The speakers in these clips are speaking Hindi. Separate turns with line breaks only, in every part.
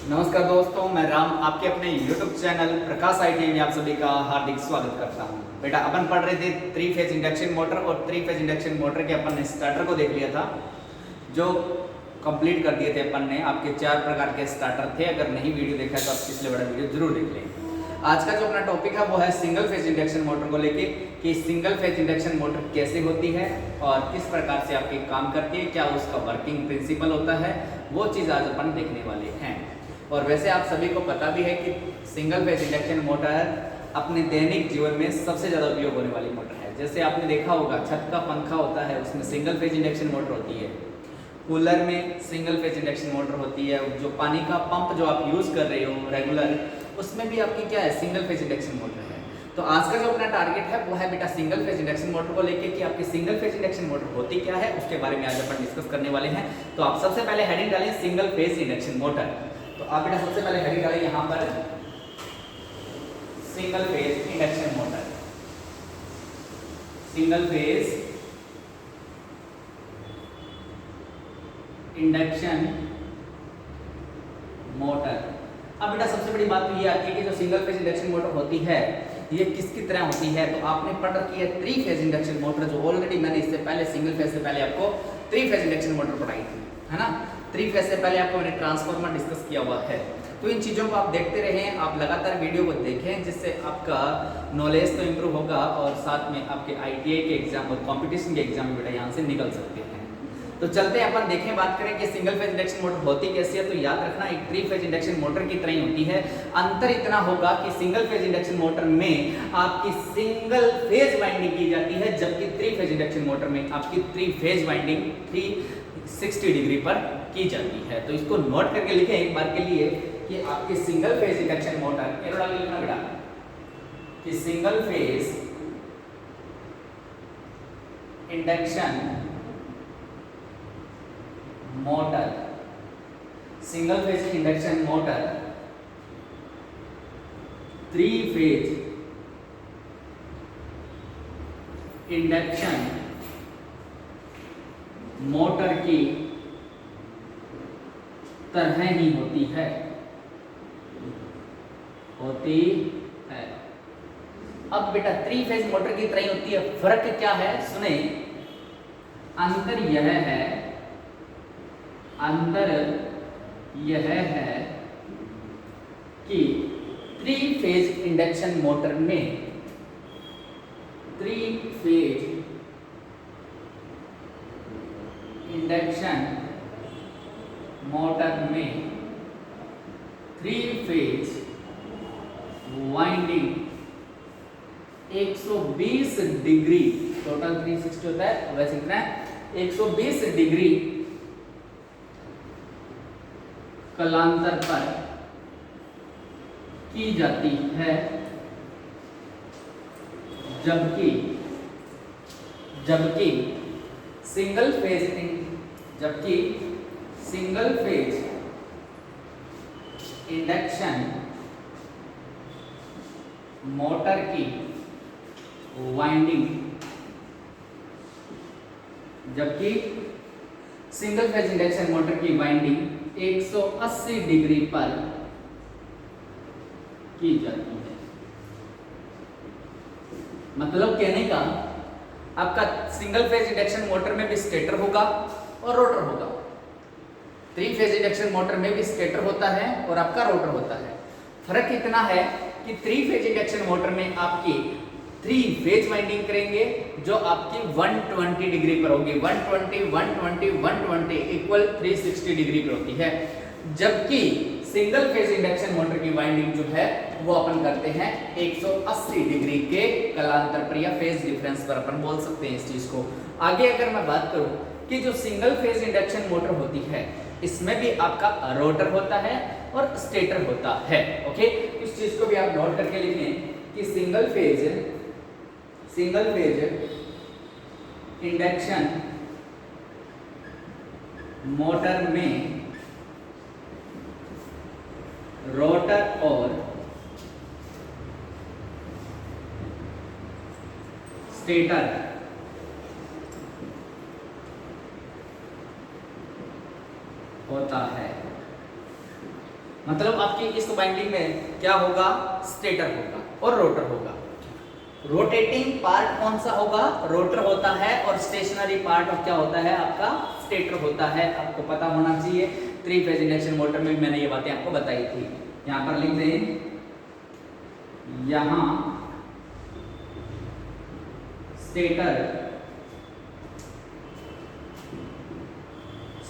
नमस्कार दोस्तों, मैं राम आपके अपने YouTube चैनल प्रकाश आईटी में आप सभी का हार्दिक स्वागत करता हूं। बेटा अपन पढ़ रहे थे 3 फेज इंडक्शन मोटर और 3 फेज इंडक्शन मोटर के अपन ने स्टार्टर को देख लिया था, जो कंप्लीट कर दिए थे अपन ने। आपके 4 प्रकार के स्टार्टर थे। अगर नहीं वीडियो देखा है तो आप पिछले बड़ा वीडियो जरूर देख लें। आज का जो अपना टॉपिक है वो है सिंगल फेज इंडक्शन मोटर को लेके कि सिंगल फेज इंडक्शन मोटर कैसे होती है और किस प्रकार से आपकी काम करती है, क्या उसका वर्किंग प्रिंसिपल होता है, वो चीज़ आज अपन देखने वाले हैं। और वैसे आप सभी को पता भी है कि सिंगल फेज इंडक्शन मोटर अपने दैनिक जीवन में सबसे ज़्यादा उपयोग होने वाली मोटर है। जैसे आपने देखा होगा छत का पंखा होता है, उसमें सिंगल फेज इंडक्शन मोटर होती है। कूलर में सिंगल फेज इंडक्शन मोटर होती है। जो पानी का पंप जो आप यूज़ कर रहे हो रेगुलर, उसमें भी आपकी क्या है, सिंगल फेज इंडक्शन मोटर है। तो आज का जो अपना टारगेट है वो है बेटा सिंगल फेज इंडक्शन मोटर को लेके कि आपकी सिंगल फेज इंडक्शन मोटर होती क्या है, उसके बारे में आज अपन डिस्कस करने वाले हैं। तो आप सबसे पहले हेडिंग डालें सिंगल फेज इंडक्शन मोटर। तो आप बेटा सबसे पहले हेडिंग डालें यहाँ पर single phase induction motor. Single phase induction motor. अब बेटा सबसे बड़ी बात तो ये आती है कि जो सिंगल फेज इंडक्शन मोटर होती है ये किसकी तरह होती है। तो आपने पढ़ रखी है 3 फेज इंडक्शन मोटर, जो ऑलरेडी मैंने इससे पहले सिंगल फेज से पहले आपको 3 फेज इंडक्शन मोटर पढ़ाई थी, है ना। 3 फेज से पहले आपको मैंने ट्रांसफार्मर डिस्कस किया हुआ है। तो इन चीज़ों को आप देखते रहें, आप लगातार वीडियो को देखें, जिससे आपका नॉलेज तो इंप्रूव होगा और साथ में आपके ITI के एग्जाम और कॉम्पिटिशन के एग्जाम बेटा यहाँ से निकल सकते हैं। तो चलते हैं अपन देखें, बात करें कि सिंगल फेज इंडक्शन मोटर होती कैसी है। तो याद रखना एक 3 फेज इंडक्शन मोटर की तरह ही होती है। अंतर इतना होगा कि सिंगल फेज इंडक्शन मोटर में आपकी सिंगल फेज वाइंडिंग की जाती है, जबकि 3 फेज इंडक्शन मोटर में आपकी 3 फेज वाइंडिंग 360 डिग्री पर की जाती है। तो इसको नोट करके लिखें एक बार के लिए कि आपकी single phase induction motor, arrow डाल लिखना बेटा कि single phase induction motor, single phase induction motor 3 phase induction motor की तरह ही होती है। अब बेटा 3 फेज मोटर की तरह ही होती है, फर्क क्या है सुने। अंतर यह है कि 3 फेज इंडक्शन मोटर में 3 फेज इंडक्शन मोटर में 3 फेज वाइंडिंग 120 डिग्री, टोटल 360 होता है, वैसे कितना है 120 डिग्री कलांतर पर की जाती है, जबकि सिंगल फेज इंडक्शन मोटर की वाइंडिंग, जबकि सिंगल फेज इंडक्शन मोटर की वाइंडिंग 180 डिग्री पर की जाती है। मतलब कहने का आपका सिंगल फेज इंडक्शन मोटर में भी स्टेटर होगा और रोटर होगा। 3 फेज इंडक्शन मोटर में भी स्टेटर होता है और आपका रोटर होता है। फर्क इतना है कि 3 फेज इंडक्शन मोटर में आपकी 3 फेज वाइंडिंग करेंगे जो आपकी 120 डिग्री पर होगी। 120 इक्वल 360 डिग्री पर होती है, जबकि सिंगल फेज इंडक्शन मोटर की वाइंडिंग जो है वो अपन करते हैं 180 डिग्री के कलांतर पर या फेज डिफरेंस पर अपन बोल सकते हैं इस चीज को। आगे अगर मैं बात करूं कि जो सिंगल फेज इंडक्शन मोटर होती है इसमें भी आपका रोटर होता है और स्टेटर होता है। ओके, इस चीज को भी आप नोट करके लिखें कि सिंगल फेज इंडक्शन मोटर में रोटर और स्टेटर होता है। मतलब आपकी इस वाइंडिंग में क्या होगा, स्टेटर होगा और रोटर होगा। रोटेटिंग पार्ट कौन सा होगा, रोटर होता है, और स्टेशनरी पार्ट और क्या होता है आपका, स्टेटर होता है। आपको पता होना चाहिए, 3 फेज इंडक्शन मोटर में भी मैंने ये बातें आपको बताई थी। यहां पर लिख दें, यहां स्टेटर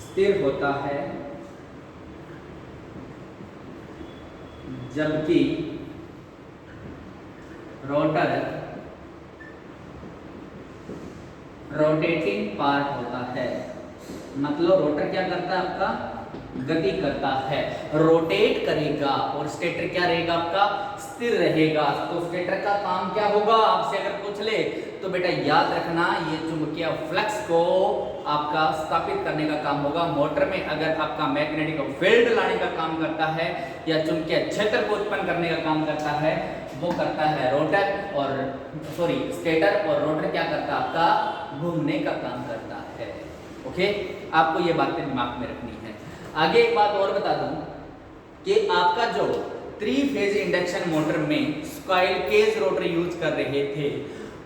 स्थिर होता है जबकि रोटर रोटेटिंग पार्ट होता है। मतलब रोटर क्या करता है आपका, गति करता है, रोटेट करेगा, और स्टेटर क्या रहेगा आपका, स्थिर रहेगा। तो स्टेटर का काम क्या होगा, आपसे अगर पूछ ले तो बेटा याद रखना, ये चुंबकीय फ्लक्स को आपका स्थापित करने का काम होगा। मोटर में अगर आपका मैग्नेटिक फील्ड लाने का काम करता है या चुंबकीय क्षेत्र को उत्पन्न करने का काम करता है, वो करता है रोटर, और स्टेटर, और रोटर क्या करता है आपका, घूमने का काम करता है। ओके, आपको ये बातें दिमाग में रखनी है। आगे एक बात और बता दूं कि आपका जो 3 फेज इंडक्शन मोटर में स्क्वाइल केज रोटर यूज कर रहे थे,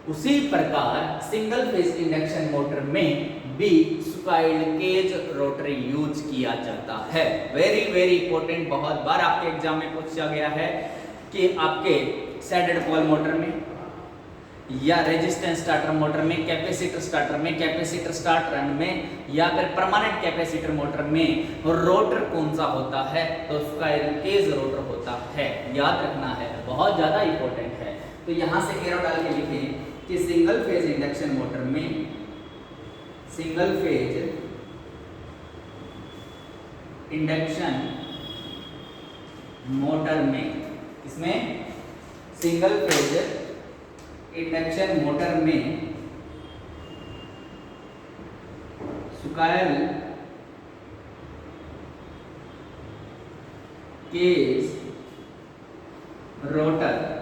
उसी प्रकार सिंगल फेज इंडक्शन मोटर में भी स्क्वाइल केज रोटर यूज किया जाता है। वेरी वेरी इंपॉर्टेंट, बहुत बार आपके एग्जाम में पूछा गया है कि आपके सैडेड पोल मोटर में या रेजिस्टेंस स्टार्टर मोटर में, कैपेसिटर स्टार्टर में, कैपेसिटर स्टार्टर में, या फिर परमानेंट कैपेसिटर मोटर में रोटर कौन सा होता है, तो स्क्वाइल केज रोटर होता है। याद रखना है, बहुत ज्यादा इंपॉर्टेंट है। तो यहां से एरो डाल के लिखें कि सिंगल फेज इंडक्शन मोटर में, सिंगल फेज इंडक्शन मोटर में, इसमें सिंगल फेज इंडक्शन मोटर में स्क्वाइल केज रोटर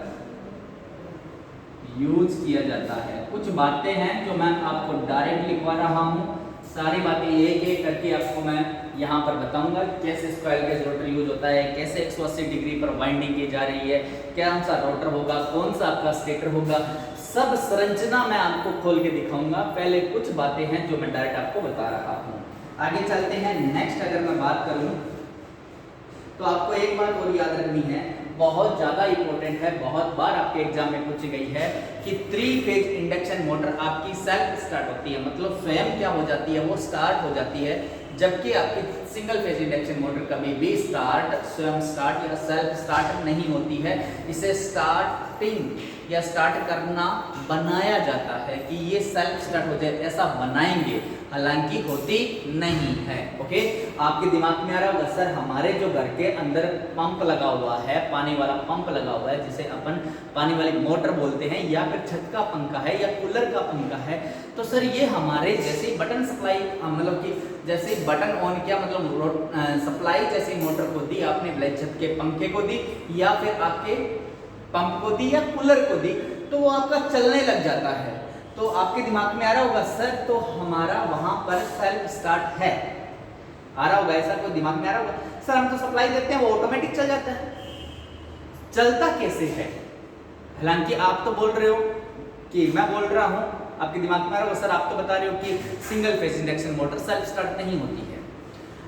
यूज किया जाता है। कुछ बातें हैं जो मैं आपको डायरेक्ट लिखवा रहा हूं, सारी बातें एक एक करके आपको मैं यहाँ पर बताऊंगा, कैसे स्क्वाइल केज रोटर यूज होता है, कैसे 180 डिग्री पर वाइंडिंग की जा रही है, कौन सा रोटर होगा, कौन सा आपका स्टेटर होगा, सब संरचना मैं आपको खोल के दिखाऊंगा। पहले कुछ बातें हैं जो मैं डायरेक्ट आपको बता रहा हूँ। आगे चलते हैं। नेक्स्ट अगर मैं बात करूँ तो आपको एक बात और याद रखनी है, बहुत ज्यादा इंपॉर्टेंट है, बहुत बार आपके एग्जाम में पूछी गई है कि 3 फेज इंडक्शन मोटर आपकी सेल्फ स्टार्ट होती है, मतलब स्वयं क्या हो जाती है, वो स्टार्ट हो जाती है, जबकि आपकी सिंगल फेज इंडक्शन मोटर कभी भी स्वयं स्टार्ट या सेल्फ स्टार्ट नहीं होती है। इसे स्टार्टिंग या स्टार्ट करना बनाया जाता है कि ये सेल्फ स्टार्ट हो जाए, ऐसा बनाएंगे, हालांकि होती नहीं है। ओके, आपके दिमाग में आ रहा होगा सर हमारे जो घर के अंदर पंप लगा हुआ है, पानी वाला पंप लगा हुआ है, जिसे अपन पानी वाली मोटर बोलते हैं, या फिर छत का पंखा है या कूलर का पंखा है, तो सर ये हमारे जैसे बटन सप्लाई, मतलब कि जैसे बटन ऑन किया, मतलब सप्लाई जैसे मोटर को दी आपने, ब्लैक छत के पंखे को दी या फिर आपके पंप को दी या कूलर को दी, तो वो आपका चलने लग जाता है। तो आपके दिमाग में आ रहा होगा सर तो हमारा वहां पर सेल्फ स्टार्ट है, आ रहा होगा ऐसा, कोई दिमाग में आ रहा होगा सर हम तो सप्लाई देते हैं वो ऑटोमेटिक चल जाता है, चलता कैसे है? हालांकि आप तो बोल रहे हो कि मैं बोल रहा हूं, आपके दिमाग में आ रहा होगा सर आप तो बता रहे हो कि single phase induction motor self start नहीं होती है।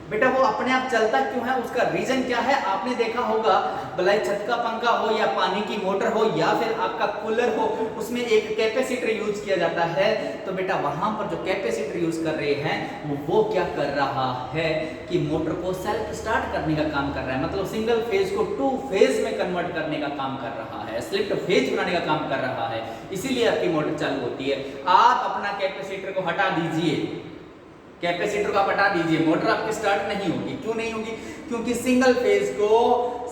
बेटा वो अपने आप चलता क्यों है, उसका रीजन क्या है? आपने देखा होगा भले छत का पंखा हो या पानी की मोटर हो या फिर आपका कूलर हो, उसमें एक कैपेसिटर यूज किया जाता है। तो बेटा वहां पर जो कैपेसिटर यूज कर रहे हैं वो क्या कर रहा है कि मोटर को सेल्फ स्टार्ट करने का काम कर रहा है, मतलब सिंगल फेज को 2 फेज में कन्वर्ट करने का काम कर रहा है, स्लिप्ट फेज बनाने का काम कर रहा है, इसीलिए आपकी मोटर चालू होती है। आप अपना कैपेसिटर को हटा दीजिए, कैपेसिटर को आप हटा दीजिए, मोटर आपकी स्टार्ट नहीं होगी। क्यों नहीं होगी? क्योंकि सिंगल फेज को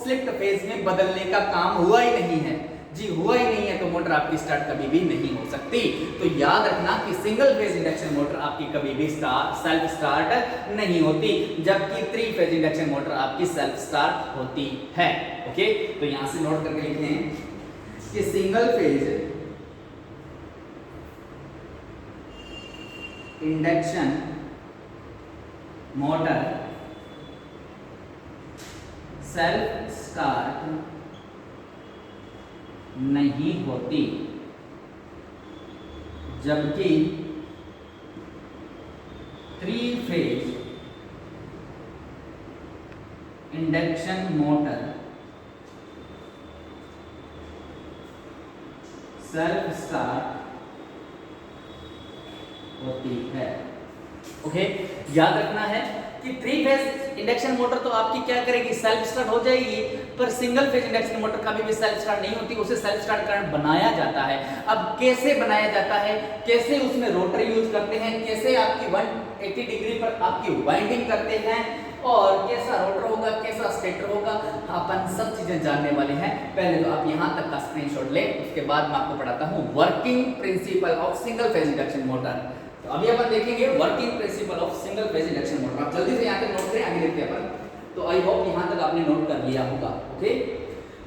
स्लिप्ट फेज में बदलने का काम हुआ ही नहीं है। जी हुआ ही नहीं है तो मोटर आपकी स्टार्ट कभी भी नहीं हो सकती। तो याद रखना कि सिंगल फेज इंडक्शन मोटर आपकी कभी भी सेल्फ स्टार्ट नहीं होती, जबकि 3 फेज इंडक्शन मोटर आपकी सेल्फ स्टार्ट होती है। ओके, तो यहां से नोट करके लिखते हैं कि single phase induction motor self start नहीं होती, जबकि 3 phase induction motor self start होती है। ओके, याद रखना है कि 3 फेज इंडक्शन मोटर तो आपकी क्या करेगी, सेल्फ स्टार्ट हो जाएगी, पर सिंगल फेज इंडक्शन मोटर कभी भी सेल्फ स्टार्ट नहीं होती, उसे सेल्फ स्टार्ट करंट बनाया जाता है। अब कैसे बनाया जाता है, कैसे उसमें रोटर यूज करते हैं, कैसे आपकी 180 डिग्री पर आपकी वाइंडिंग करते हैं, और कैसा रोटर होगा, कैसा स्टेटर होगा, अपन सब चीजें जानने वाले हैं। पहले तो आप यहां तक का स्क्रीनशॉट लें, उसके बाद मैं आपको पढ़ाता हूं working principle of single phase induction motor. तो अभी अपन देखेंगे working principle of single phase induction motor. आप जल्दी से यहाँ तक नोट करें, आगे देखते हैं अपन। तो आई होप यहाँ तक आपने नोट कर लिया होगा। ओके,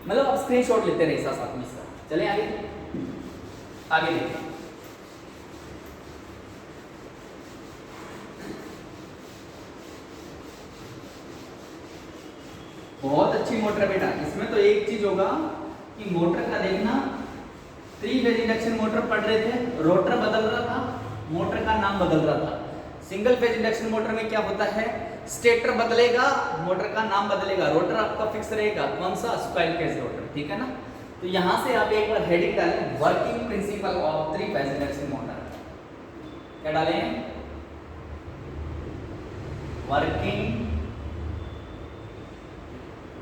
मतलब आप स्क्रीनशॉट लेते रहे साथ में। चलें आगे, आगे देखिए। बहुत अच्छी मोटर है बेटा। इसमें तो एक चीज होगा कि मोटर का देखना, 3 फेज इंडक्शन मोटर पढ़ रहे थे, रोटर बदल रहा था, मोटर का नाम बदल रहा था। सिंगल फेज इंडक्शन मोटर में क्या होता है, स्टेटर बदलेगा, मोटर का नाम बदलेगा, रोटर आपका फिक्स रहेगा। कौन सा, स्क्वायर केज रोटर, ठीक है ना। तो यहां से आप एक बार हेडिंग डालें, working principle of 3 phase induction motor. क्या डालें, working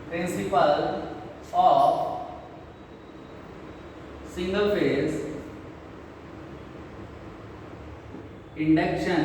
principle of single phase induction